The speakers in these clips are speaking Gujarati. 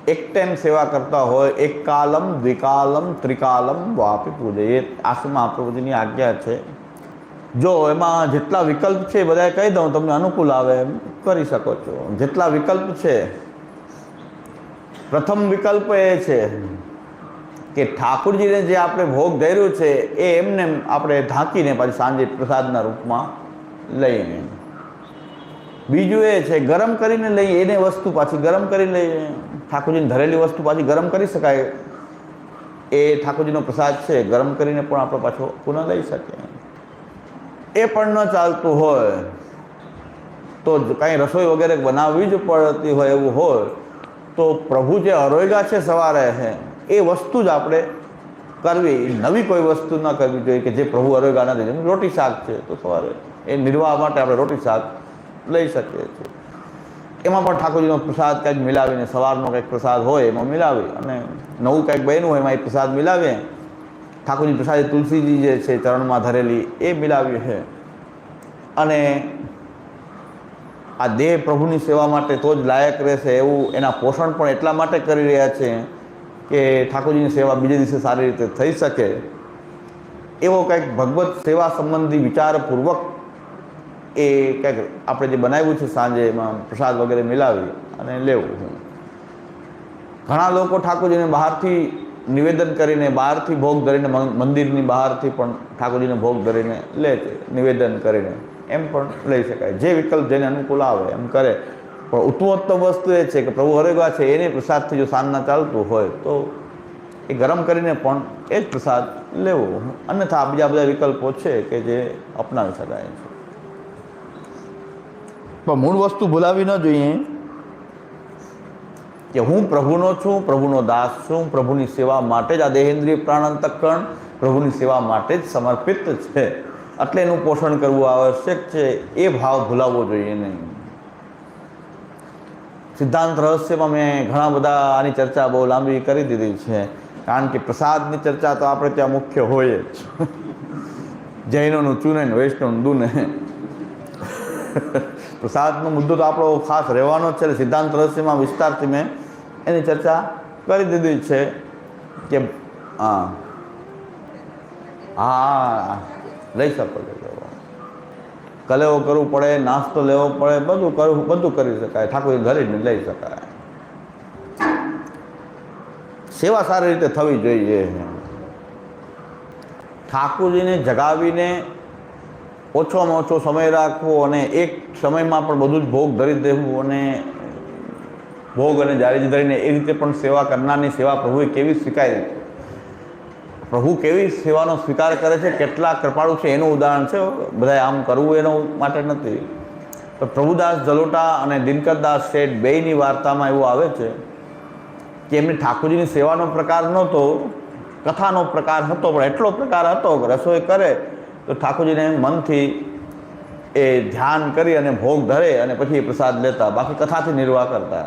એક ટાઈમ સેવા કરતા હોય, એક કાલમ દ્વિકાલમ ત્રિકાલમ વાપી પૂજે, એ આસુ મહાપ્રભુજીની આજ્ઞા છે. જો એમાં જેટલા વિકલ્પ છે એ બધા કહી દઉં, તમને અનુકૂળ આવે એમ કરી શકો છો. જેટલા વિકલ્પ છે, પ્રથમ વિકલ્પ એ છે કે ઠાકોરજીને જે આપણે ભોગ ધર્યું છે એ એમને આપણે ઢાંકીને પાછી સાંજે પ્રસાદના રૂપમાં લઈએ. બીજું એ છે ગરમ કરીને લઈએ, એને વસ્તુ પાછી ગરમ કરી લઈએ. ઠાકોરજીને ધરેલી વસ્તુ પાછી ગરમ કરી શકાય, એ ઠાકોરજીનો પ્રસાદ છે, ગરમ કરીને પણ આપણે પાછો પુનઃ લઈ શકીએ. એ પણ ન ચાલતું હોય તો કાંઈ રસોઈ વગેરે બનાવવી જ પડતી હોય એવું હોય તો પ્રભુ જે અરોયગા છે સવારે છે એ વસ્તુ જ આપણે કરવી, નવી કોઈ વસ્તુ ન કરવી જોઈએ કે જે પ્રભુ અરોયગા નથી. જેમ રોટી શાક છે તો સવારે એ નિર્વાહ માટે આપણે રોટી શાક લઈ શકીએ છીએ. એમાં પણ ઠાકોરજીનો પ્રસાદ કંઈક મિલાવીને, સવારનો કંઈક પ્રસાદ હોય એમાં મિલાવી અને નવું કંઈક બન્યું હોય એમાં એ પ્રસાદ મિલાવીએ. ઠાકોરજી પ્રસાદી તુલસીજી જે છે ચરણમાં ધરેલી એ મિલાવી છે. અને આ દેહ પ્રભુની સેવા માટે તો જ લાયક રહેશે એવું એના પોષણ પણ એટલા માટે કરી રહ્યા છે કે ઠાકોરજીની સેવા બીજે દિવસે સારી રીતે થઈ શકે. એવો કંઈક ભગવત સેવા સંબંધી વિચારપૂર્વક એ કંઈક આપણે જે બનાવ્યું છે સાંજે એમાં પ્રસાદ વગેરે મિલાવી અને લેવું. ઘણા લોકો ઠાકોરજીને બહારથી નિવેદન કરીને, બહારથી ભોગ ધરીને, મંદિરની બહારથી પણ ઠાકોરજીને ભોગ ધરીને લે છે, નિવેદન કરીને. એમ પણ લઈ શકાય, જે વિકલ્પ જેને અનુકૂળ આવે એમ કરે. પણ ઉત્તમોત્તમ વસ્તુ એ છે કે પ્રભુ અરોયગા છે એને પ્રસાદથી જો સાંજના ચાલતું હોય તો એ ગરમ કરીને પણ એ જ પ્રસાદ લેવો. અન્યથા બીજા બધા વિકલ્પો છે કે જે અપનાવી શકાય છે. પણ મૂળ વસ્તુ ભૂલાવી ન જોઈએ કે હું પ્રભુનો છું, પ્રભુનો દાસ છું, પ્રભુની સેવા માટે જ આ દેહેન્દ્રિય પ્રાણ અંતઃકરણ પ્રભુની સેવા માટે જ સમર્પિત છે, એટલે એનું પોષણ કરવું આવશ્યક છે. એ ભાવ ભૂલાવવો જોઈએ નહીં. સિદ્ધાંત રહસ્યમાં મેં ઘણા બધા આની ચર્ચા બહુ લાંબી કરી દીધી છે, કારણ કે પ્રસાદની ચર્ચા તો આપણે ત્યાં મુખ્ય હોય જ. જૈનોનું ચૂને ને વૈષ્ણવનું દૂને. પ્રસાદનો મુદ્દો તો આપણો ખાસ રહેવાનો જ છે. સિદ્ધાંત રહસ્યમાં વિસ્તારથી મેં એની ચર્ચા કરી દીધી છે કે હા લઈ શકો છો. કલેવો કરવું પડે, નાસ્તો લેવો પડે, બધું કરી શકાય. ઠાકોરજી ઘરે જ લઈ શકાય. સેવા સારી રીતે થવી જોઈએ. ઠાકોરજીને જગાવીને ઓછામાં ઓછો સમય રાખવો અને એક સમયમાં પણ બધું જ ભોગ ધરી દેવું અને ભોગ અને જારી ધરીને એ રીતે પણ સેવા કરનારની સેવા પ્રભુએ કેવી સ્વીકારી, પ્રભુ કેવી સેવાનો સ્વીકાર કરે છે, કેટલા કૃપાળુ છે એનું ઉદાહરણ છે. બધાએ આમ કરવું એનો માટે નથી. તો પ્રભુદાસ જલોટા અને દિનકરદાસ શેઠ બેયની વાર્તામાં એવું આવે છે કે એમની ઠાકોરજીની સેવાનો પ્રકાર નહોતો, કથાનો પ્રકાર હતો, પણ એટલો પ્રકાર હતો કે રસોઈ કરે તો ઠાકોરજીને મનથી એ ધ્યાન કરી અને ભોગ ધરે અને પછી એ પ્રસાદ લેતા, બાકી કથાથી નિર્વાહ કરતા.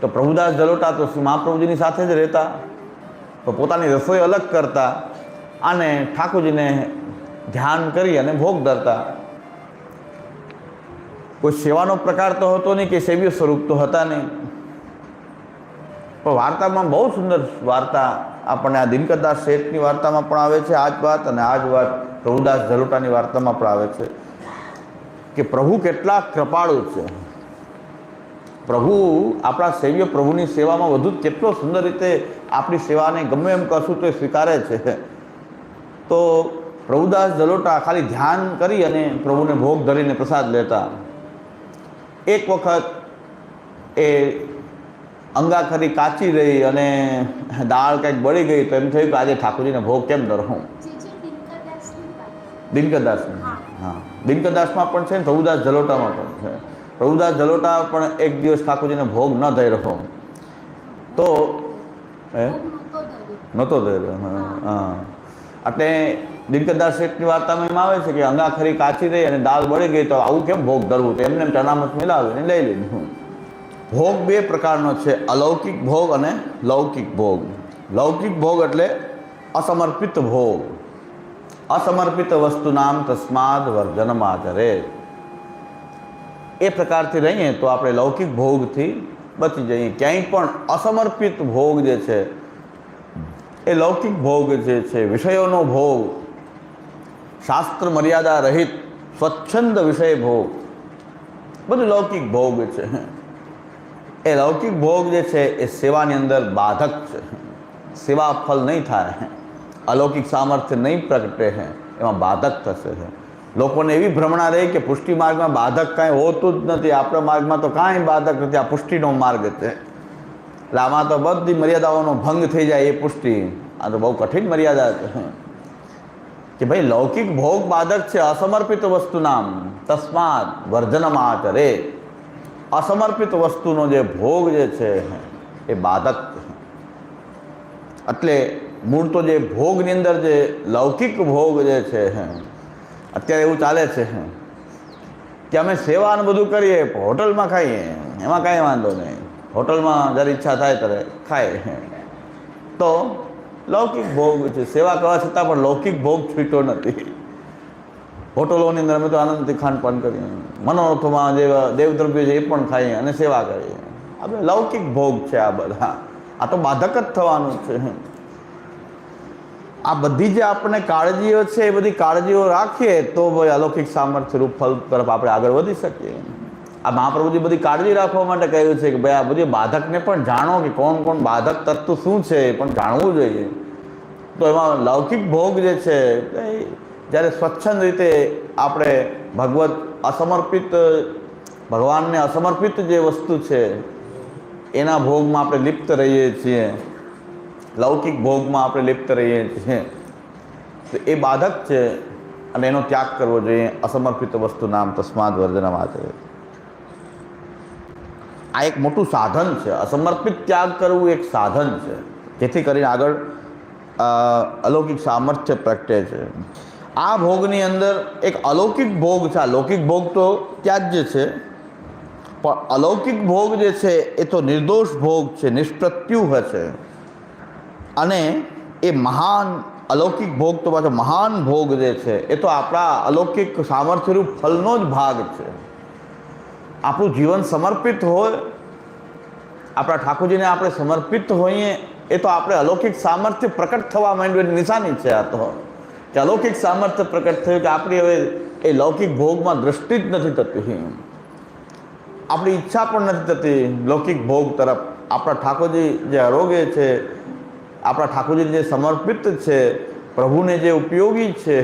તો પ્રભુદાસ જલોટા તો મહાપ્રભુજીની સાથે જ રહેતા, તો પોતાની રસોઈ અલગ કરતા અને ઠાકોરજીને ધ્યાન કરી અને ભોગ ધરતા. કોઈ સેવાનો પ્રકાર તો હતો નહીં કે સેવ્ય સ્વરૂપ તો હતા નહીં. પણ વાર્તામાં બહુ સુંદર વાર્તા આપણને આ દિનકરદાસ શેઠની વાર્તામાં પણ આવે છે આ જ વાત, અને આ જ વાત પ્રભુદાસ જલોટાની વાર્તામાં પણ આવે છે કે પ્રભુ કેટલા કૃપાળુ છે. પ્રભુ આપણા સેવ્ય પ્રભુની સેવામાં વધુ કેટલો સુંદર રીતે આપણી સેવાને ગમે એમ કરશું તો એ સ્વીકારે છે. તો પ્રભુદાસ જલોટા ખાલી ધ્યાન કરી અને પ્રભુને ભોગ ધરીને પ્રસાદ લેતા. એક વખત એ અંગાખરી કાચી રહી અને દાળ કંઈક બળી ગઈ તો એમ થયું કે આજે ઠાકોરજીને ભોગ કેમ ધરું. દિનકરદાસની, હા, દિનકરદાસમાં પણ છે ને પ્રભુદાસ જલોટામાં પણ છે. પ્રભુદાસ જલોટા પણ એક દિવસ ઠાકોરજીને ભોગ ન ધર્યો તો નહોતો ધર્યો. હા, એટલે દિનકરદાસ શેઠની વાર્તામાં એમ આવે છે કે અંગાખરી કાચી રહી અને દાળ બળી ગઈ તો આવું કેમ ભોગ ધરવું, તો એમને ચણામત મિલાવીને લઈ લીધું. ભોગ બે પ્રકારનો છે, અલૌકિક ભોગ અને લૌકિક ભોગ. લૌકિક ભોગ એટલે અસમર્પિત ભોગ. અસમર્પિત વસ્તુ નામ તસ્માદ વર્જનમાચરે. એ પ્રકારથી રહીએ તો આપણે લૌકિક ભોગથી બચી જઈએ. ક્યાંય પણ અસમર્પિત ભોગ જે છે એ લૌકિક ભોગ જે છે, વિષયોનો ભોગ, શાસ્ત્ર મર્યાદા રહિત સ્વચ્છંદ વિષય ભોગ, બધું લૌકિક ભોગ છે. એ લૌકિક ભોગ જે છે એ સેવાની અંદર બાધક છે. સેવા ફલ નહીં થાય, અલૌકિક સામર્થ્ય નહીં પ્રગટે છે, એમાં બાધક થશે. લોકોને એવી ભ્રમણા રહી કે પુષ્ટિ માર્ગમાં બાધક કાંઈ હોતું જ નથી. આપણા માર્ગમાં તો કાંઈ બાધક નથી, આ પુષ્ટિનો માર્ગ છે. એટલે આમાં તો બધી મર્યાદાઓનો ભંગ થઈ જાય એ પુષ્ટિ. આ તો બહુ કઠિન મર્યાદા છે કે ભાઈ લૌકિક ભોગ બાધક છે અસમર્પિત વસ્તુનામ તસ્માદ વર્જનમાચરે. અસમર્પિત વસ્તુનો જે ભોગ જે છે એ બાધક. એટલે મૂળ તો જે ભોગની અંદર જે લૌકિક ભોગ જે છે, અત્યારે એવું ચાલે છે કે અમે સેવા બધું કરીએ, હોટલમાં ખાઈએ, એમાં કાંઈ વાંધો નહીં, હોટલમાં જ્યારે ઈચ્છા થાય ત્યારે ખાય. તો લૌકિક ભોગ છે. સેવા કરવા છતાં પણ લૌકિક ભોગ છૂટ્યો નથી. હોટલોની અંદર અમે તો આનંદથી ખાનપાન કરીએ, મનોરથોમાં જે દેવદ્રવ્ય છે એ પણ ખાઈએ અને સેવા કરીએ. આપણે લૌકિક ભોગ છે આ બધા. આ તો બાધક જ થવાનું છે. આ બધી જે આપણને કાળજીઓ છે એ બધી કાળજીઓ રાખીએ તો ભાઈ અલૌકિક સામર્થ્ય રૂપ ફલ તરફ આપણે આગળ વધી શકીએ. આ મહાપ્રભુજી બધી કાળજી રાખવા માટે કહ્યું છે કે ભાઈ આ બધી બાધકને પણ જાણો કે કોણ કોણ બાધક તત્વ શું છે એ પણ જાણવું જોઈએ. તો એમાં લૌકિક ભોગ જે છે જ્યારે સ્વચ્છંદ રીતે આપણે ભગવત અસમર્પિત, ભગવાનને અસમર્પિત જે વસ્તુ છે એના ભોગમાં આપણે લિપ્ત રહીએ છીએ, લૌકિક ભોગમાં આપણે લિપ્ત રહીએ છીએ, તો એ બાધક છે અને એનો ત્યાગ કરવો જોઈએ. અસમર્પિત વસ્તુ નામ તસ્માદ વર્જનમાચરે. આ એક મોટું સાધન છે. અસમર્પિત ત્યાગ કરવું એક સાધન છે જેથી કરીને આગળ અલૌકિક સામર્થ્ય પ્રગટે છે. આ ભોગની અંદર એક અલૌકિક ભોગ છે. લૌકિક ભોગ તો ત્યાજ્ય છે, પણ અલૌકિક ભોગ જે છે એ તો નિર્દોષ ભોગ છે, નિષ્પ્રત્યુહ છે. અને એ મહાન અલૌકિક ભોગ તો પાછો મહાન ભોગ જે છે એ તો આપણા અલૌકિક સામર્થ્યરૂપ ફલનો જ ભાગ છે. આપણું જીવન સમર્પિત હોય, આપણા ઠાકોરજીને આપણે સમર્પિત હોઈએ, એ તો આપણે અલૌકિક સામર્થ્ય પ્રકટ થવા માંડ્યું એની નિશાની છે. આ તો કે અલૌકિક સામર્થ્ય પ્રકટ થયું કે આપણી હવે એ લૌકિક ભોગમાં દૃષ્ટિ જ નથી થતી, આપણી ઈચ્છા પણ નથી થતી લૌકિક ભોગ તરફ. આપણા ઠાકોરજી જે આરોગ્ય છે, આપણા ઠાકોરજી જે સમર્પિત છે, પ્રભુને જે ઉપયોગી છે,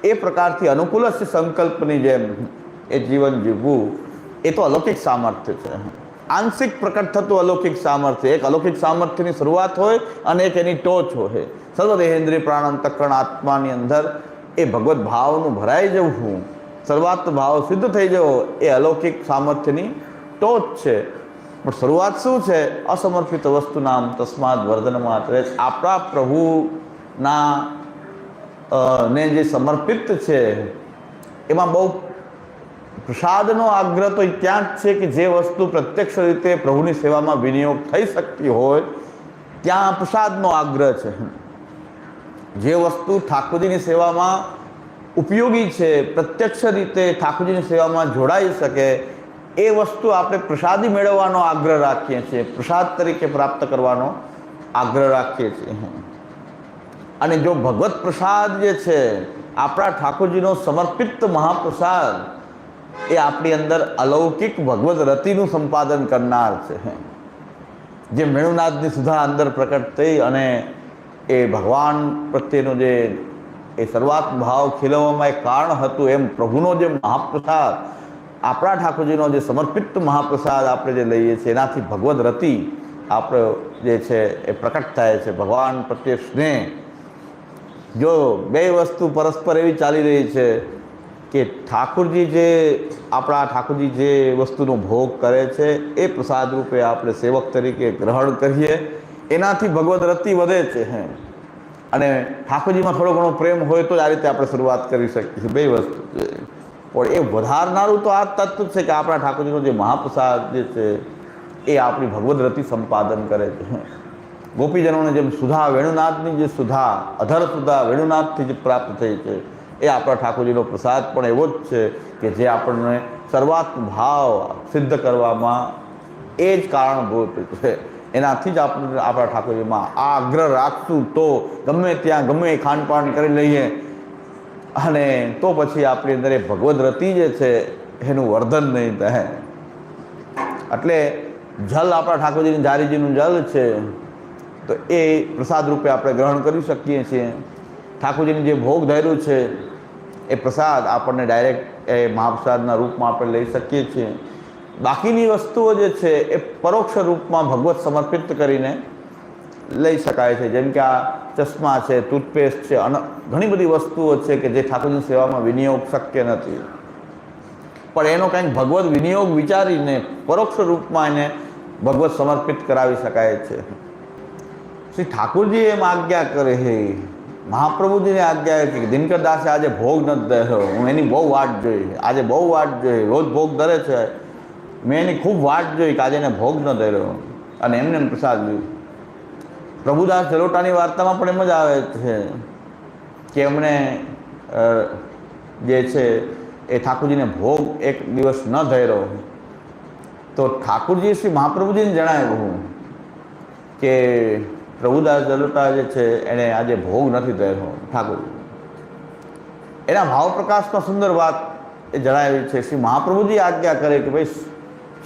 એ પ્રકારથી અનુકૂળ સંકલ્પની જેમ એ જીવન જીવવું, એ તો અલૌકિક સામર્થ્ય છે. આંશિક પ્રકટ થતું અલૌકિક સામર્થ્ય. એક અલૌકિક સામર્થ્યની શરૂઆત હોય અને એક એની ટોચ હોય. સર્વદેહેન્દ્રિય પ્રાણાંતકરણ આત્માની અંદર એ ભગવત ભાવનું ભરાઈ જવું, સર્વાત્મ ભાવ સિદ્ધ થઈ જવો, એ અલૌકિક સામર્થ્યની ટોચ છે. પણ શરૂઆત શું છે? અસમર્પિત વસ્તુ નામ તસ્માદ વર્ધનમાચરે. આપણા પ્રભુના ને જે સમર્પિત છે એમાં બહુ પ્રસાદનો આગ્રહ તો ત્યાં જ છે કે જે વસ્તુ પ્રત્યક્ષ રીતે પ્રભુની સેવામાં વિનિયોગ થઈ શકતી હોય ત્યાં પ્રસાદનો આગ્રહ છે. જે વસ્તુ ઠાકોરજીની સેવામાં ઉપયોગી છે, પ્રત્યક્ષ રીતે ઠાકોરજીની સેવામાં જોડાઈ શકે, એ વસ્તુ આપણે પ્રસાદી મેળવવાનો આગ્રહ રાખીએ છીએ, પ્રસાદ તરીકે પ્રાપ્ત કરવાનો આગ્રહ રાખીએ છીએ. અને જો ભગવત પ્રસાદ જે છે, આપણા ઠાકોરજીનો સમર્પિત મહાપ્રસાદ, એ આપણી અંદર અલૌકિક ભગવત રતિનું સંપાદન કરનાર છે. જે મેણુનાથની સુધા અંદર પ્રકટ થઈ અને એ ભગવાન પ્રત્યેનો જે એ સર્વાત્મ ભાવ ખીલવવામાં એક કારણ હતું, એમ પ્રભુનો જે મહાપ્રસાદ, આપણા ઠાકોરજીનો જે સમર્પિત મહાપ્રસાદ આપણે જે લઈએ છીએ, એનાથી ભગવદ રતિ આપણે જે છે એ પ્રકટ થાય છે. ભગવાન પ્રત્યે સ્નેહ. જો બે વસ્તુ પરસ્પર એવી ચાલી રહી છે કે ઠાકોરજી જે આપણા ઠાકોરજી જે વસ્તુનો ભોગ કરે છે એ પ્રસાદ રૂપે આપણે સેવક તરીકે ગ્રહણ કરીએ, એનાથી ભગવદ રતિ વધે છે. અને ઠાકોરજીમાં થોડો ઘણો પ્રેમ હોય તો જ આ રીતે આપણે શરૂઆત કરી શકીએ. બે વસ્તુ છે, પણ એ વધારનારું તો આ તત્વ છે કે આપણા ઠાકોરજીનો જે મહાપ્રસાદ જે છે એ આપણી ભગવદ રતિ સંપાદન કરે છે. ગોપીજનોને જેમ સુધા, વેણુનાથની જે સુધા, અધર સુધા વેણુનાથથી જે પ્રાપ્ત થઈ છે, એ આપણા ઠાકોરજીનો પ્રસાદ પણ એવો જ છે કે જે આપણને સર્વાત્મ ભાવ સિદ્ધ કરવામાં એ જ કારણભૂત છે. એનાથી જ આપણે આપણા ઠાકોરજીમાં આ આગ્રહ રાખશું તો ગમે ત્યાં ગમે એ ખાનપાન કરી લઈએ અને તો પછી આપણી અંદર એ ભગવદ રતિ જે છે એનું વર્ધન નહીં થાય. એટલે જલ આપણા ઠાકોરજીની જારીજીનું જલ છે તો એ પ્રસાદ રૂપે આપણે ગ્રહણ કરી શકીએ છીએ. ઠાકોરજીને જે ભોગ ધર્યું છે એ પ્રસાદ આપણને ડાયરેક્ટ એ મહાપ્રસાદના રૂપમાં આપણે લઈ શકીએ છીએ. બાકીની વસ્તુઓ જે છે એ પરોક્ષ રૂપમાં ભગવત સમર્પિત કરીને લઈ શકાય છે. જેમ કે આ ચશ્મા છે, ટૂથપેસ્ટ છે, અને ઘણી બધી વસ્તુઓ છે કે જે ઠાકોરજીની સેવામાં વિનિયોગ શક્ય નથી, પણ એનો કંઈક ભગવત વિનિયોગ વિચારીને પરોક્ષ રૂપમાં એને ભગવત સમર્પિત કરાવી શકાય છે. શ્રી ઠાકોરજી એમ આજ્ઞા કરે છે, મહાપ્રભુજીને આજ્ઞા કે દિનકર દાસે આજે ભોગ નથી ધર્યો, હું એની બહુ વાટ જોઈ, આજે બહુ વાટ જોઈ, રોજ ભોગ ધરે છે, મેં એની ખૂબ વાટ જોઈ કે આજે એને ભોગ ન ધર્યો અને એમને પ્રસાદ લીધું. પ્રભુદાસ જલોટાની વાર્તામાં પણ એમ જ આવે છે કે એમણે જે છે એ ઠાકોરજીને ભોગ એક દિવસ ન ધર્યો તો ઠાકોરજી શ્રી મહાપ્રભુજીને જણાવ્યું કે પ્રભુદાસ જલોટા જે છે એણે આજે ભોગ નથી ધર્યો. ઠાકોરજી એના ભાવ પ્રકાશમાં સુંદર વાત એ જણાવી છે. શ્રી મહાપ્રભુજી આજ્ઞા કરે કે ભાઈ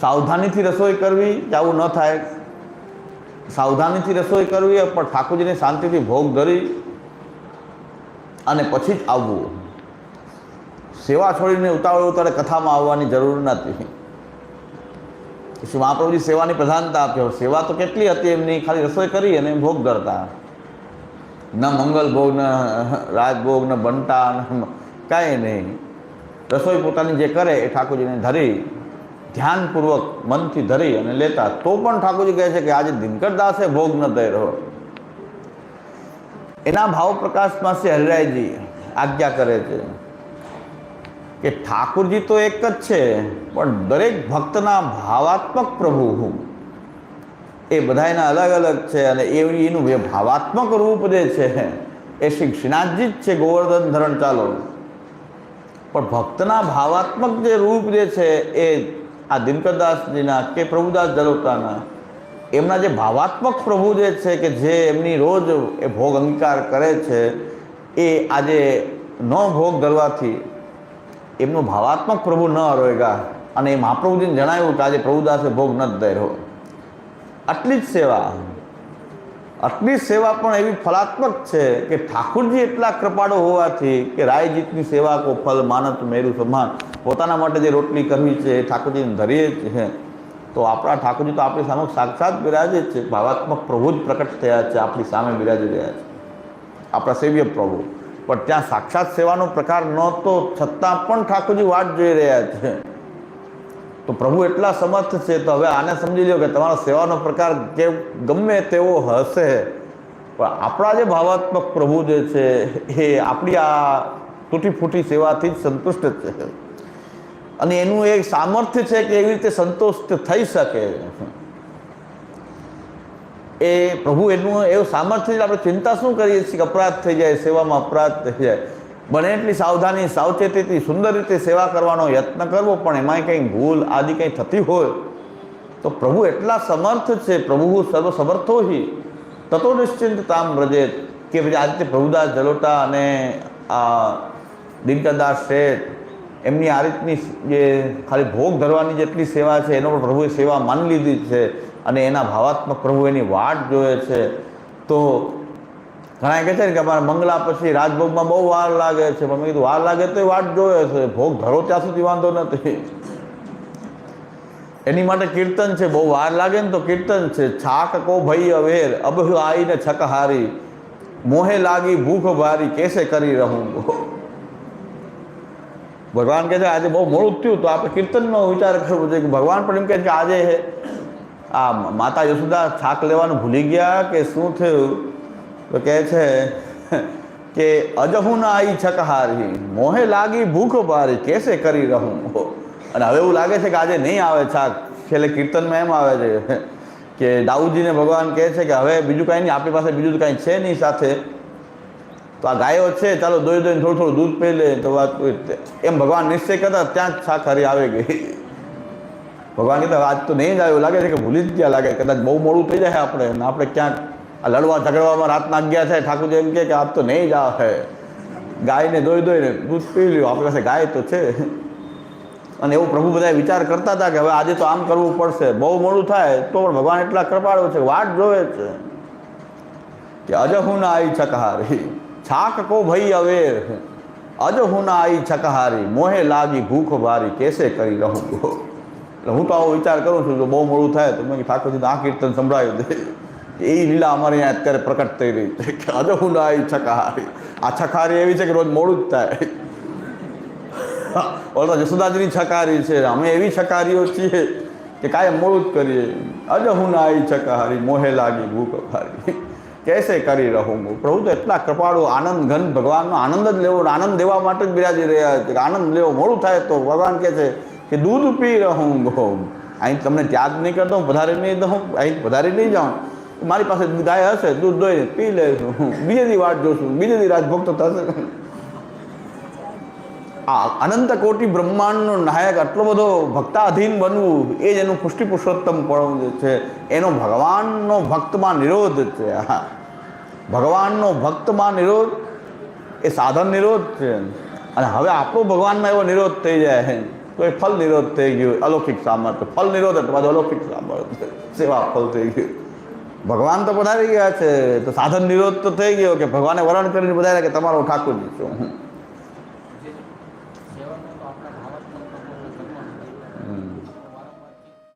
સાવધાનીથી રસોઈ કરવી કે આવું ન થાય, સાવધાનીથી રસોઈ કરવી પણ ઠાકોરજીને શાંતિથી ભોગ ધરી અને પછી જ આવવું. સેવા છોડીને ઉતાવળે કથામાં આવવાની જરૂર નથી. શ્રી મહાપ્રભુજી સેવાની પ્રધાનતા આપી. સેવા તો કેટલી હતી એમની, ખાલી રસોઈ કરી અને ભોગ ધરતા, ન મંગલ ભોગ, ન રાજભોગ, ન બનતા, કાંઈ નહીં. રસોઈ પોતાની જે કરે એ ઠાકોરજીને ધરી ધ્યાનપૂર્વક મનથી ધરી અને લેતા. તો પણ ઠાકોરજી કહે છે કે આજે દિનકર દાસે ભોગ ન ધર્યો. એના ભાવ પ્રકાશમાં શ્રી હરિરાયજી આજ્ઞા કરે છે કે ઠાકોરજી તો એક જ છે પણ દરેક ભક્તના ભાવાત્મક પ્રભુ એ બધાના અલગ અલગ છે અને એનું જે ભાવાત્મક રૂપ જે છે એ શ્રી શ્રીનાથજી જ છે, ગોવર્ધન ધરણ ચાલો. પણ ભક્તના ભાવાત્મક જે રૂપ જે છે એ આ દિનકરદાસજીના કે પ્રભુદાસ જલોટાના એમના જે ભાવાત્મક પ્રભુ જે છે કે જે એમની રોજ એ ભોગ અંગીકાર કરે છે એ આજે ન ભોગ ધરવાથી એમનો ભાવાત્મક પ્રભુ ન રોયગા. અને એ મહાપ્રભુજીને જણાવ્યું કે આજે પ્રભુદાસે ભોગ નથી ધર્યો. આટલી જ સેવા પણ એવી ફલાત્મક છે કે ઠાકોરજી એટલા કૃપાળુ હોવાથી કે રાયજીતની સેવા કો ફલ માનત મેરું સમાન, પોતાના માટે જે રોટલી કરવી છે એ ઠાકોરજીને ધરીએ છે. તો આપણા ઠાકોરજી તો આપણી સામે સાક્ષાત બિરાજે છે, ભાવાત્મક પ્રભુ જ પ્રકટ થયા છે, આપણી સામે બિરાજી રહ્યા છે, આપણા સેવ્ય પ્રભુ. પણ ત્યાં સાક્ષાત સેવાનો પ્રકાર નહોતો છતાં પણ ઠાકોરજી વાટ જોઈ રહ્યા છે. તો પ્રભુ એટલા સમર્થ છે. તો હવે આને સમજી લો કે તમારો સેવાનો પ્રકાર કે ગમે તેવો હશે પણ આપણા જે ભાવાત્મક પ્રભુ જે છે એ આપણી આ તૂટી ફૂટી સેવાથી જ સંતુષ્ટ છે અને એનું એક સામર્થ્ય છે કે એવી રીતે સંતુષ્ટ થઈ શકે. એ પ્રભુ એનું એવું સામર્થ્ય છે. આપણે ચિંતા શું કરીએ છીએ કે અપરાધ થઈ જાય, સેવામાં અપરાધ થઈ જાય. બને એટલી સાવધાની સાવચેતીથી સુંદર રીતે સેવા કરવાનો યત્ન કરવો, પણ એમાંય કંઈ ભૂલ આદિ કંઈ થતી હોય તો પ્રભુ એટલા સમર્થ છે. પ્રભુ સર્વ સમર્થો હિ તતો નિશ્ચિંત તામ વ્રજેત કે પછી આ રીતે પ્રભુદાસ જલોટા અને આ દિનકરદાસ શેઠ એમની આ રીતની જે ખાલી ભોગ ધરવાની જેટલી સેવા છે એનો પણ પ્રભુએ સેવા માની લીધી છે અને એના ભાવાત્મક પ્રભુ એની વાટ જોવે છે. તો ઘણા કહે છે ને કે અમારા મંગલા પછી રાજભોગમાં બહુ વાર લાગે છે, પણ મેં કીધું વાર લાગે તો વાટ જોવે છે, ભોગ ધરો ત્યાં સુધી વાંધો નથી. એની માટે કીર્તન છે, બહુ વાર લાગે ને તો કીર્તન છે. છાક કો ભઈ અવેર અબ આઈને છક હારી, મોહે લાગી ભૂખ ભારી કેસે કરી રહું. ભગવાન કહે છે આજે બહુ મોડું થયું તો આપણે કીર્તનનો વિચાર કરવો જોઈએ કે ભગવાન પણ એમ કહે છે કે આજે આ માતા યશોદા છાક લેવાનું ભૂલી ગયા કે શું થયું? તો કહે છે કે અજહુ ના આઈ છકહારી, મોહે લાગી ભૂખ ભારી કેસે કરી રહું. અને હવે એવું લાગે છે કે આજે નહીં આવે છાક. છેલ્લે કીર્તનમાં એમ આવે છે કે દાઉદજીને ભગવાન કહે છે કે હવે બીજું કાંઈ નહીં, આપણી પાસે બીજું કાંઈ છે નહીં સાથે, તો આ ગાયો છે ચાલો દોઈ દોઈને થોડું થોડું દૂધ પી લે. તો વાત એમ ભગવાન નિશ્ચય કરતા ત્યાં જ છાક હરી આવી ગઈ. ભગવાન કીધું આજ તો નહીં જ આવ્યું, લાગે છે કે ભૂલી જ ગયા લાગે, કદાચ બહુ મોડું થઈ જાય આપણે અને આપણે ક્યાંક આ લડવા ઝઘડવામાં રાતના 11 થાય, ઠાકોરજી એમ કે આજ તો નહીં જ આવે, ગાયને દોઈને દૂધ પી લ્યો, આપણી પાસે ગાય તો છે. અને એવું પ્રભુ બધા વિચાર કરતા હતા કે હવે આજે તો આમ કરવું પડશે, બહુ મોડું થાય તો પણ ભગવાન એટલા કૃપાળુ છે, વાટ જોવે છે કે અજ હું ના આઈ છકહારી છાક કો ભઈ અવેર, અજ હું ના આઈ છકહારી મોહે લાગી ભૂખ ભારી કેસે કરી રહું. એટલે હું તો આવો વિચાર કરું છું, જો બહુ મોડું થાય તો મેં ઠાકોરજી આ કીર્તન સંભળાવ્યું દે, એ લીલા અમારે અહીંયા અત્યારે પ્રકટ થઈ રહી છે કે અજ હું ના આઈ છકહારી. આ છકહારી એવી છે કે રોજ મોડું જ થાય. ઓલો જસોદાજીની છકારી છે, અમે એવી છકારીઓ છીએ કે કાયમ મોડું જ કરીએ. અજ હું ના આઈ છકહારી મોહે લાગી ભૂખ ભારી કેસે કરી રહું. પ્રભુ તો એટલા કૃપાળુ, આનંદ ઘન, ભગવાનનો આનંદ જ લેવો, આનંદ દેવા માટે જ બિરાજી રહ્યા છે. આનંદ લેવો, મોડું થાય તો ભગવાન કહે છે કે દૂધ પી રહું ગો, અહીં તમને ત્યાગ નહીં કરતો, વધારે નહીં દઉં, અહીં વધારે નહીં જાઉં, મારી પાસે ગાય હશે, દૂધ દોઈને પી લઈશું, બીજે દી વાટ જોશું, બીજે દી રાજભોગ તો થશે. આ અનંત કોટી બ્રહ્માંડનો નાયક આટલો બધો ભક્તાધીન બનવું, એ જ એનું પુષ્ટિ પુરુષોત્તમ પણ છે, એનો ભગવાનનો ભક્તમાં નિરોધ છે. ભગવાનનો ભક્તમાં નિરોધ એ સાધન નિરોધ છે. અને હવે આપણો ભગવાનમાં એવો નિરોધ થઈ જાય તો એ ફલ નિરોધ થઈ ગયો, અલૌકિક સામર્થ્ય. ફલ નિરોધ એટલે પાછું અલૌકિક સામર્થ્ય, સેવા ફલ થઈ ગયું. ભગવાન તો પધારી ગયા છે તો સાધન નિરોધ તો થઈ ગયો કે ભગવાને વરણ કરીને પધાર્યા કે તમારો ઠાકોરજી છું.